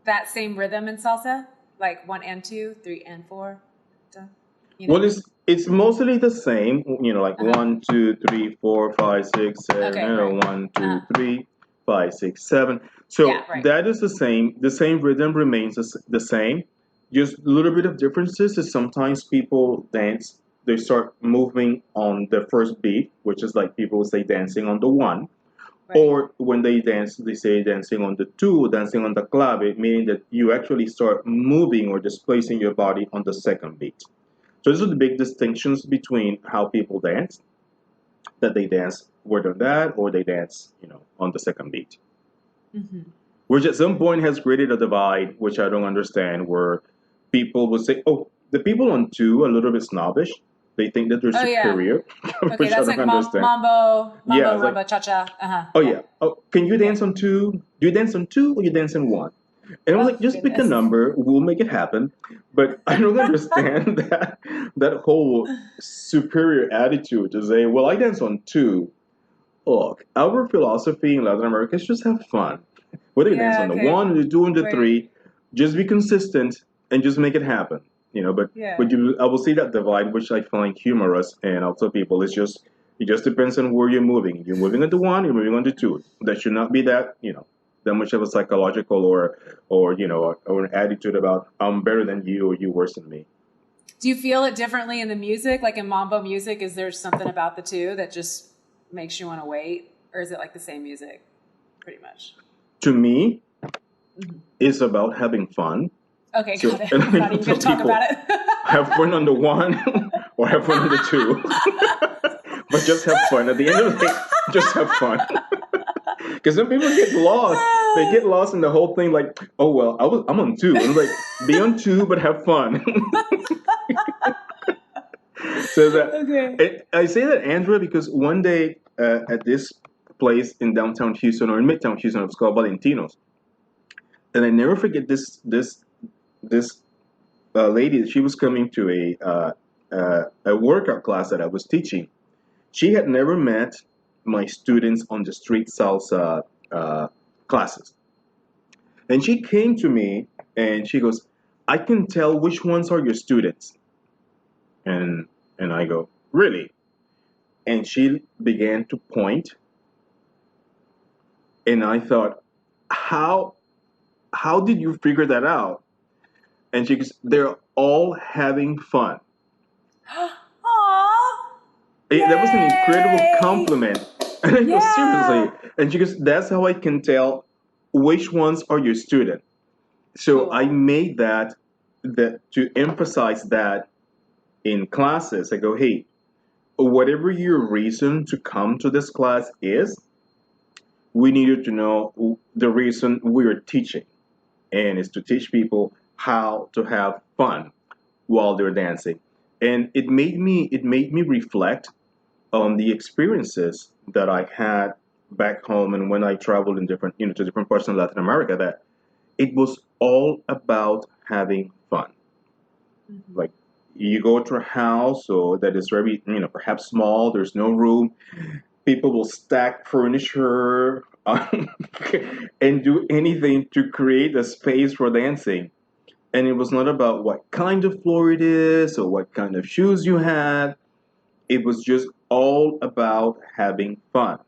that same rhythm in salsa? Like 1 and 2, 3 and 4? Done? Well, it's mostly the same, like Uh-huh. 1, 2, 3, 4, 5, 6, 7, Okay, right. 1, 2, 3, 5, 6, 7. Yeah, So right. that is the same. The same rhythm remains the same. Just a little bit of differences is sometimes people dance, they start moving on the first beat, which is like people say dancing on the one. Right. Or when they dance, they say dancing on the two, dancing on the clave, meaning that you actually start moving or displacing your body on the second beat. So those are the big distinctions between how people dance, that they dance word on that or they dance, on the second beat. Mm-hmm. Which at some point has created a divide, which I don't understand, where people will say, oh, the people on two are a little bit snobbish. They think that they're Oh yeah. superior, Okay, which I that's don't like understand. Yeah, mambo, it's like, rumba, cha cha. Uh-huh. oh Yeah. yeah, oh, can you Yeah. dance on two? Do you dance on two or you dance on one? And I was Oh like, just pick a goodness. number, we'll make it happen. But I don't understand that whole superior attitude to say, well, I dance on two. Look, our philosophy in Latin America is just have fun. Whether you dance Yeah, on the okay. one or the two and the Right. three, just be consistent and just make it happen. But Yeah. I will see that divide, which I find humorous, and I'll tell people it just depends on where you're moving. If you're moving on the one, you're moving on the two. There should not be that much of a psychological or an attitude about I'm better than you or you worse than me. Do you feel it differently in the music? Like in mambo music, is there something about the two that just makes you want to wait? Or is it like the same music? Pretty much. To me, Mm-hmm. it's about having fun. Okay, So, got it. and I'm not I even tell going to talk people, about it. have fun on the one or have fun on the two. but just have fun. At the end of the day, just have fun. Because some people get lost. They get lost in the whole thing. Like, oh well, I'm on two. And I'm like, be on two, but have fun. So Okay. I say that, Andrea, because one day at this place in downtown Houston or in midtown Houston, it's called Valentino's, and I never forget this lady. She was coming to a workout class that I was teaching. She had never met my students on the street salsa classes, and she came to me and she goes, "I can tell which ones are your students." And I go, "Really?" And she began to point, and I thought, how how did you figure that out? And she goes, they're all having fun. Aw. That was an incredible Yay. compliment. And I go, Yeah. seriously? And she goes, that's how I can tell which ones are your student. So I Cool. made that to emphasize that in classes. I go, hey, whatever your reason to come to this class is, we needed to know the reason we're teaching, and it's to teach people how to have fun while they're dancing. And it made me reflect on the experiences that I had back home and when I traveled in different to different parts of Latin America, that it was all about having fun. Mhm. Like, you go to a house so that is very perhaps small, there's no room, people will stack furniture and do anything to create a space for dancing. And it was not about what kind of floor it is or what kind of shoes you had. It was just all about having fun.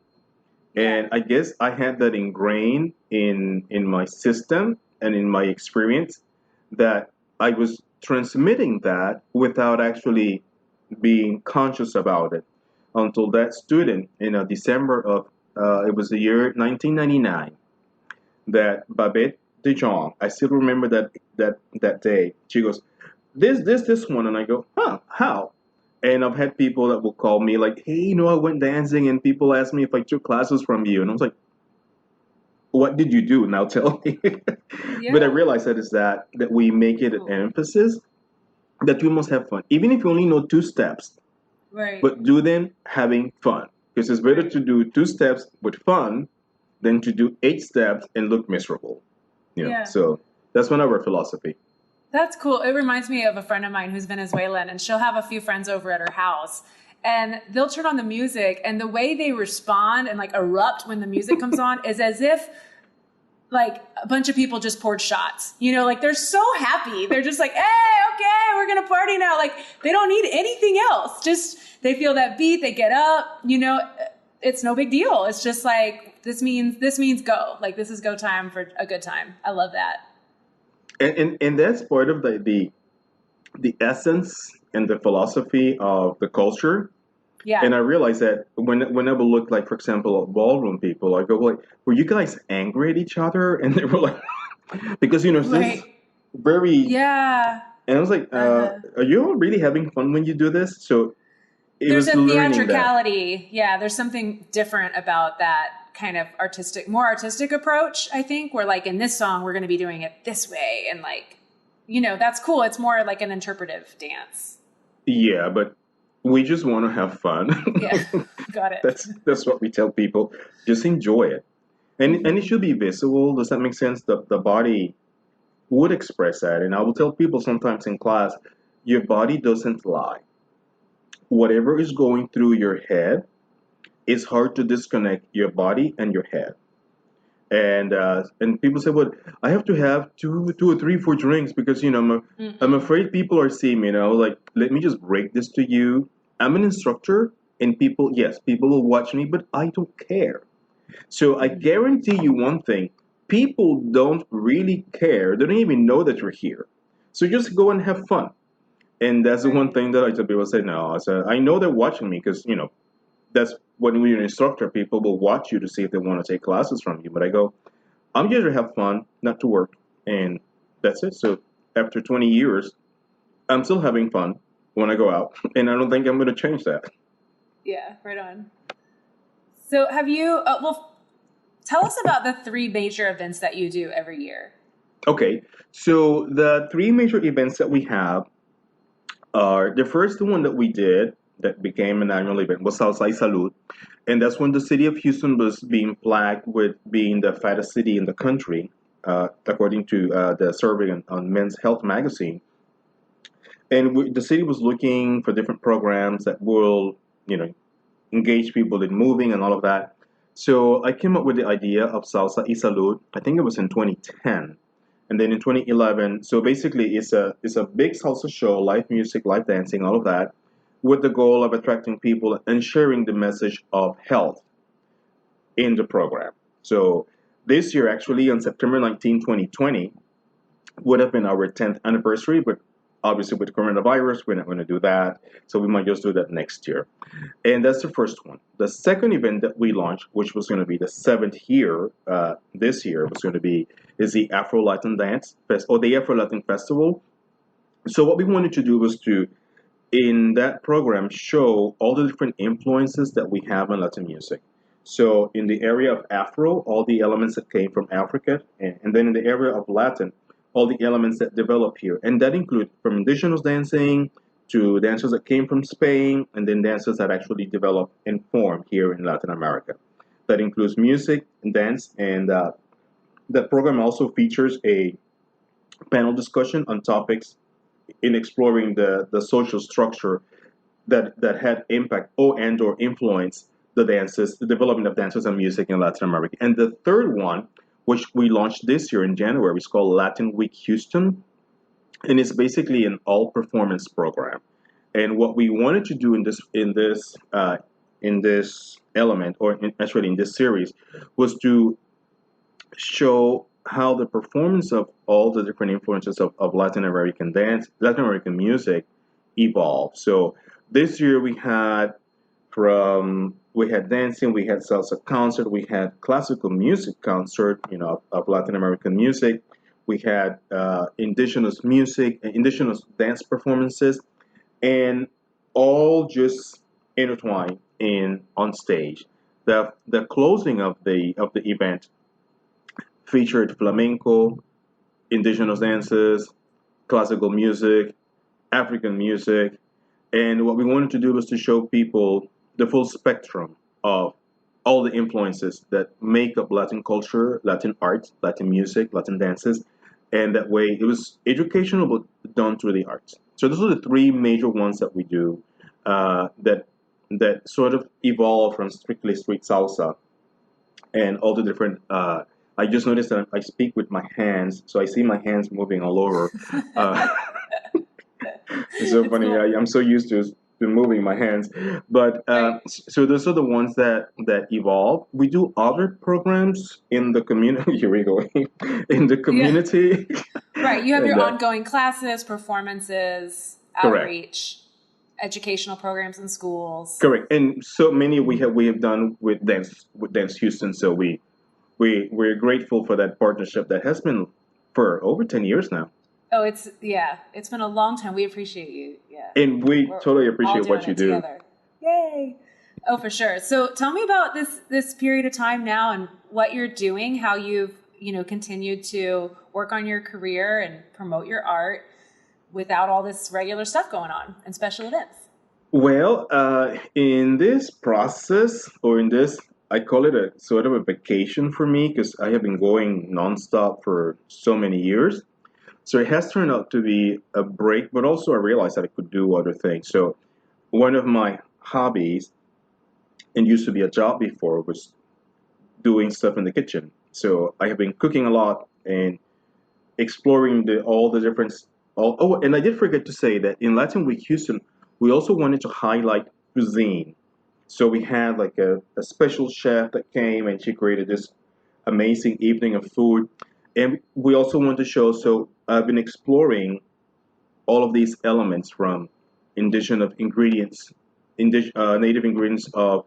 Yeah. And I guess I had that ingrained in my system and in my experience, that I was transmitting that without actually being conscious about it, until that student in December of it was the year 1999, that Babette De Jong, I still remember that day. She goes, this one, and I go, huh, how? And I've had people that will call me like, hey, I went dancing, and people ask me if I took classes from you, and I was like, what did you do? Now tell me. But I Yeah. realized that we make it an Cool. emphasis that we must have fun, even if you only know two steps, Right. but do them having fun, because it's better Right. to do two steps with fun than to do eight steps and look miserable. Yeah. So that's one of our philosophy. That's cool. It reminds me of a friend of mine who's Venezuelan, and she'll have a few friends over at her house. And they'll turn on the music, and the way they respond and like erupt when the music comes on is as if like a bunch of people just poured shots. Like they're so happy. They're just like, hey, okay, we're gonna party now. Like they don't need anything else. Just they feel that beat, they get up, it's no big deal. It's just like this means go. Like this is go time for a good time. I love that. And that's part of the essence and the philosophy of the culture. Yeah. And I realized that whenever look, like, for example, at ballroom people, I go like, were you guys angry at each other? And they were like, because this Right. very, Yeah. and I was like, Uh-huh. are you all really having fun when you do this? So it There's was a learning that. theatricality. Yeah, there's something different about that kind of more artistic approach, I think, where like in this song, we're going to be doing it this way. And like, that's cool. It's more like an interpretive dance. Yeah, but we just want to have fun. Yeah. Got it. That's what we tell people. Just enjoy it, and it Hmm. should be visible. Does that make sense? The body would express that, and I will tell people sometimes in class, your body doesn't lie. Whatever is going through your head, it's hard to disconnect your body and your head. And people say, "Well, I have to have two or three, four drinks because I'm Mm-mm. afraid people are seeing me." Like, let me just break this to you. I'm an instructor, and people will watch me, but I don't care. So I Mm-hmm. guarantee you one thing: people don't really care. They don't even know that you're here. So just go and have fun. And that's the one Right. thing that I tell people. I say, no, I know they're watching me because that's when you're an instructor, people will watch you to see if they want to take classes from you. But I go, I'm here to have fun, not to work, and that's it. So after 20 years, I'm still having fun when I go out, and I don't think I'm going to change that. Yeah, right on. So have you, well, tell us about the three major events that you do every year. Okay, so the three major events that we have are the first one that we did that became an annual event was Salsa y Salud. And that's when the city of Houston was being flagged with being the fattest city in the country, according to the survey on Men's Health magazine. And the city was looking for different programs that will, you know, engage people in moving and all of that. So I came up with the idea of Salsa y Salud. I think it was in 2010. And then in 2011, so basically it's a big salsa show, live music, live dancing, all of that, with the goal of attracting people and sharing the message of health in the program. So this year, actually, on September 19, 2020, would have been our 10th anniversary, but obviously with coronavirus, we're not going to do that. So we might just do that next year. And that's the first one. The second event that we launched, which was going to be the seventh year this year, was going to be is the Afro Latin Dance Fest or the Afro Latin Festival. So what we wanted to do was to in that program show all the different influences that we have in Latin music. So in the area of Afro, all the elements that came from Africa, and then in the area of Latin, all the elements that develop here, and that include from indigenous dancing to dancers that came from Spain, and then dancers that actually developed and formed here in Latin America. That includes music and dance, and the program also features a panel discussion on topics in exploring the social structure that had impact or influence the development of dances and music in Latin America. And the third one, which we launched this year in January, is called Latin Week Houston, and it's basically an all performance program. And what we wanted to do in this element, actually in this series, was to show how the performance of all the different influences of Latin American dance, Latin American music evolved. So this year we had dancing, we had salsa concert, we had classical music concert, of Latin American music. We had indigenous music, indigenous dance performances, and all just intertwined in on stage. The closing of the event featured flamenco, indigenous dances, classical music, African music, and what we wanted to do was to show people the full spectrum of all the influences that make up Latin culture, Latin art, Latin music, Latin dances, and that way it was educational but done through the arts. So those are the three major ones that we do that sort of evolve from strictly street salsa and all the different. I just noticed that I speak with my hands, so I see my hands moving all over. Uh, it's so It's funny. cool. I'm so used to moving my hands, but Right. so those are the ones that evolve. We do other programs in the community. Here we go in the Yeah. community, Right. You have and your ongoing classes, performances, correct. outreach, educational programs in schools. Correct, and so many we have done with Dance Houston. So we're grateful for that partnership that has been for over 10 years now, Oh, it's been a long time. We appreciate you. Yeah. and we We're totally all appreciate doing what you it do. together. Yay. Oh, for sure. So tell me about this period of time now and what you're doing, how you've, continued to work on your career and promote your art without all this regular stuff going on and special events. Well, in this process, or in this, I call it a sort of a vacation for me because I have been going nonstop for so many years. So it has turned out to be a break, but also I realized that I could do other things. So one of my hobbies, and used to be a job before, was doing stuff in the kitchen. So I have been cooking a lot and exploring all the different. Oh, and I did forget to say that in Latin Week Houston, we also wanted to highlight cuisine. So we had like a special chef that came and she created this amazing evening of food. And we also want to show, so I've been exploring all of these elements from indigenous ingredients, native ingredients of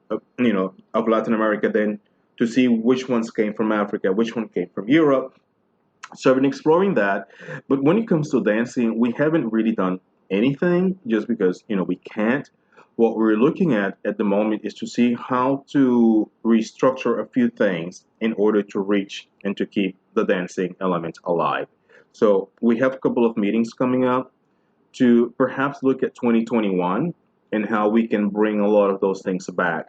Latin America, then to see which ones came from Africa, which one came from Europe. So I've been exploring that. But when it comes to dancing, we haven't really done anything just because, we can't. what we're looking at the moment is to see how to restructure a few things in order to reach and to keep the dancing element alive. So we have a couple of meetings coming up to perhaps look at 2021 and how we can bring a lot of those things back.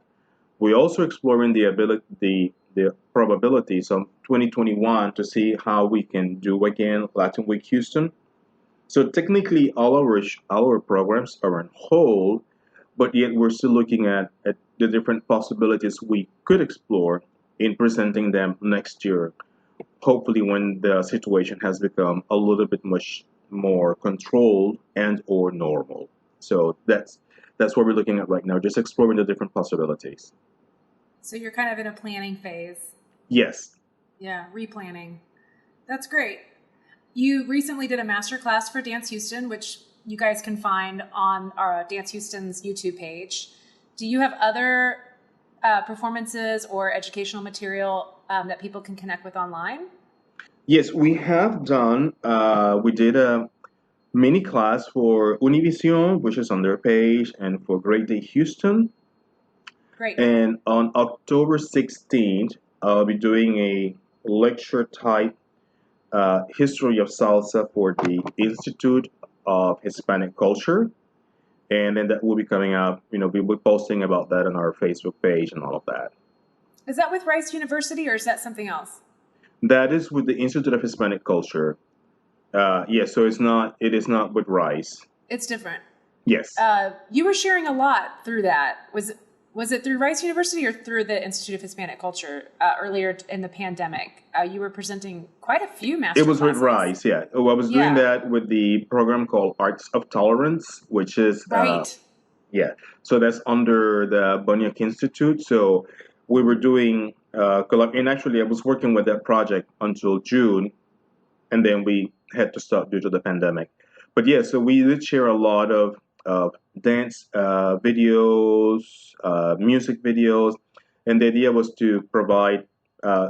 We're also exploring the probabilities of 2021 to see how we can do again Latin Week Houston. So technically, all our programs are on hold, but yet we're still looking at the different possibilities we could explore in presenting them next year. Hopefully, when the situation has become a little bit much more controlled and or normal. So that's what we're looking at right now, just exploring the different possibilities. So you're kind of in a planning phase. Yes. Yeah, replanning. That's great. You recently did a masterclass for Dance Houston, which you guys can find on our Dance Houston's YouTube page. Do you have other performances or educational material that people can connect with online? Yes, we have done. We did a mini class for Univision, which is on their page, and for Great Day Houston. Great. And on October 16th, I'll be doing a lecture type history of salsa for the Institute of Hispanic Culture. And then that will be coming up. We'll be posting about that on our Facebook page and all of that. Is that with Rice University or is that something else? That is with the Institute of Hispanic Culture. Yes, so it is not with Rice. It's different. Yes. You were sharing a lot through that. Was it through Rice University or through the Institute of Hispanic Culture earlier in the pandemic? You were presenting quite a few master It was with classes. Rice, yeah. Oh, I was doing Yeah. that with the program called Arts of Tolerance, which is Right. yeah. So that's under the Bunyak Institute. So we were doing and actually I was working with that project until June, and then we had to stop due to the pandemic. But yeah, so we did share a lot of dance videos, music videos, and the idea was to provide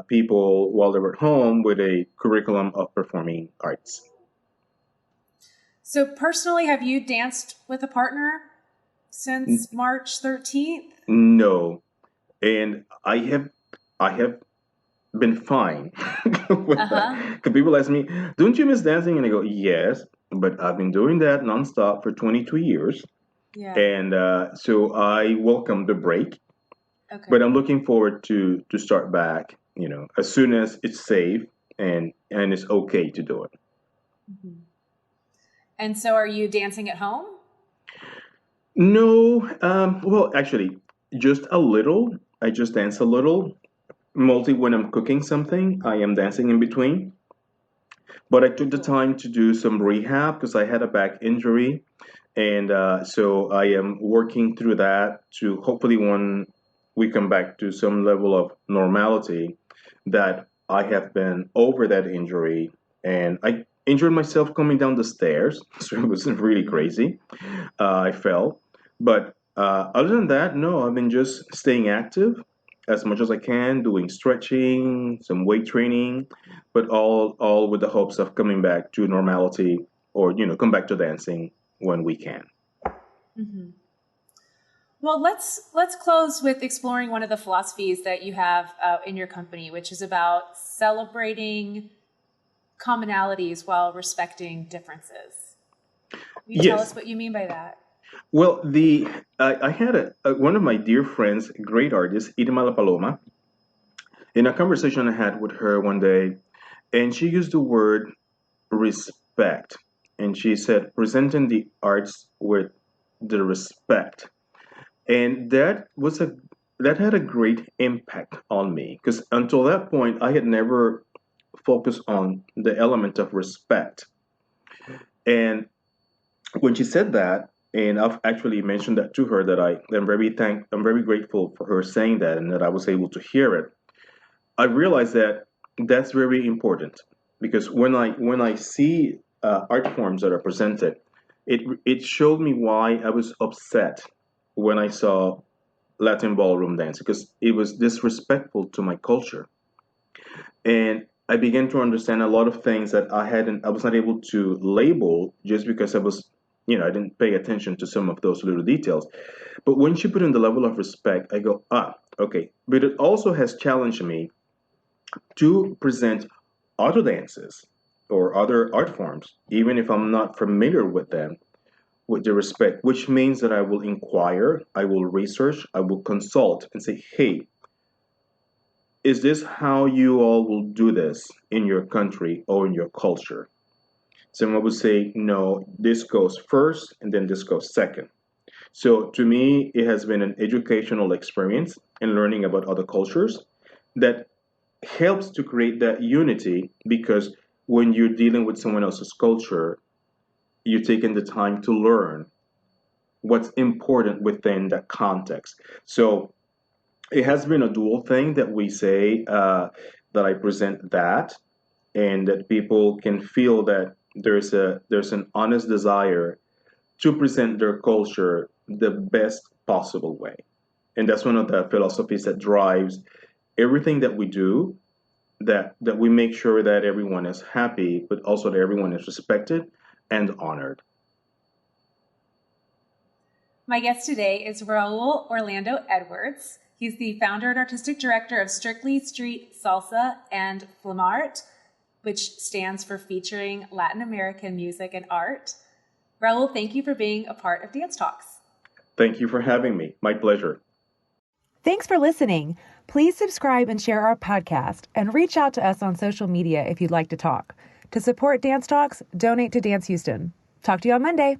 people while they were at home with a curriculum of performing arts. So personally, have you danced with a partner since March 13th? No, and I have been fine with that. Because people ask me, "Don't you miss dancing?" And I go, "Yes, but I've been doing that nonstop for 22 years." Yeah. And so I welcome the break, Okay. but I'm looking forward to start back. As soon as it's safe and it's okay to do it. Mm-hmm. And so are you dancing at home? No, well, actually, just a little. I just dance a little. Mostly when I'm cooking something, I am dancing in between. But I took the Cool. time to do some rehab because I had a back injury, and so I am working through that to hopefully when we come back to some level of normality, that I have been over that injury, and I injured myself coming down the stairs, so it was really crazy. I fell, but other than that, no, I've been just staying active as much as I can, doing stretching, some weight training, but all with the hopes of coming back to normality, or come back to dancing when we can. Mm-hmm. Well, let's close with exploring one of the philosophies that you have in your company, which is about celebrating commonalities while respecting differences. Can you tell Yes. us what you mean by that? Well, I had one of my dear friends, great artist, Irma La Paloma, in a conversation I had with her one day, and she used the word respect, and she said presenting the arts with the respect, and that had a great impact on me because until that point I had never focused on the element of respect. And when she said that, and I've actually mentioned that to her, that I'm very grateful for her saying that and that I was able to hear it. I realized that that's very important because when I see art forms that are presented, it showed me why I was upset when I saw Latin ballroom dance because it was disrespectful to my culture, and I began to understand a lot of things that I was not able to label just because I was I didn't pay attention to some of those little details. But when she put in the level of respect, I go, okay. But it also has challenged me to present other dances or other art forms, even if I'm not familiar with them, with the respect, which means that I will inquire, I will research, I will consult and say, hey, is this how you all will do this in your country or in your culture? Someone would say, no, this goes first and then this goes second. So to me, it has been an educational experience in learning about other cultures that helps to create that unity because when you're dealing with someone else's culture, you're taking the time to learn what's important within that context. So it has been a dual thing that we say that I present that and that people can feel that there's an honest desire to present their culture the best possible way. And that's one of the philosophies that drives everything that we do, that we make sure that everyone is happy, but also that everyone is respected and honored. My guest today is Raul Orlando Edwards. He's the founder and artistic director of Strictly Street Salsa and Flamart, which stands for Featuring Latin American Music and Art. Raul, thank you for being a part of Dance Talks. Thank you for having me. My pleasure. Thanks for listening. Please subscribe and share our podcast and reach out to us on social media if you'd like to talk. To support Dance Talks, donate to Dance Houston. Talk to you on Monday.